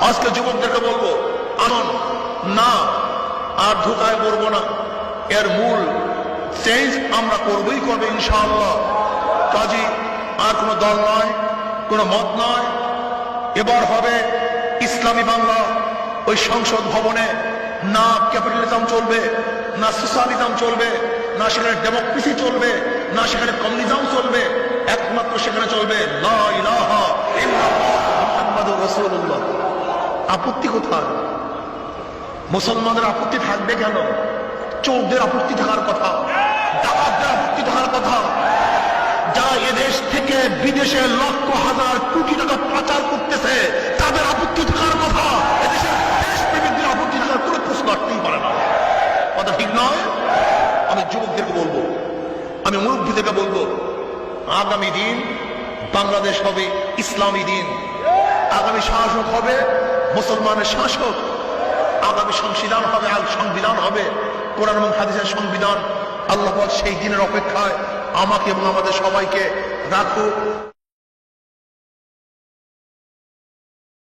আজকে যুবকদেরকে বলবো, আনন না, আর ধোকায় পড়বো না। এর মূল চেঞ্জ আমরা করবই করবে ইনশাআল্লাহ। কাজী আর কোনো দল নয়, কোনো মত নয়। এবার হবে ইসলামী বাংলা। ওই সংসদ ভবনে না ক্যাপিটালিজম চলবে, না সোশ্যালিজম চলবে, না সেখানে ডেমোক্রেসি চলবে, না সেখানে কমিউনিজম চলবে। একমাত্র সেখানে চলবে লা ইলাহা ইল্লাল্লাহ মুহাম্মাদুর রাসূলুল্লাহ। আপত্তি কোথায়? মুসলমানদের আপত্তি থাকবে কেন? চোরদের আপত্তি থাকার কথা, ডাকাতদের আপত্তি থাকার কথা, যা এদেশ থেকে বিদেশে লক্ষ হাজার কোটি টাকা পাচার করতেছে তাদের আপত্তি থাকার কথা। এদেশের দেশপ্রেমিকদের আপত্তি থাকার কোনো প্রশ্ন আসতেই পারে না। কথা ঠিক নয়? আমি যুবকদেরকে বলবো, আমি মুরব্বীদেরকে বলবো, আগামী দিন বাংলাদেশ হবে ইসলামী দিন। আগামী শাসক হবে মুসলমানের শাসক। আগামী সংবিধান হবে, সংবিধান হবে কোরআন এবং হাদিসের সংবিধান। আল্লাহ পাক সেই দিনের অপেক্ষায় আমাকে এবং আমাদের সবাইকে রাখুক।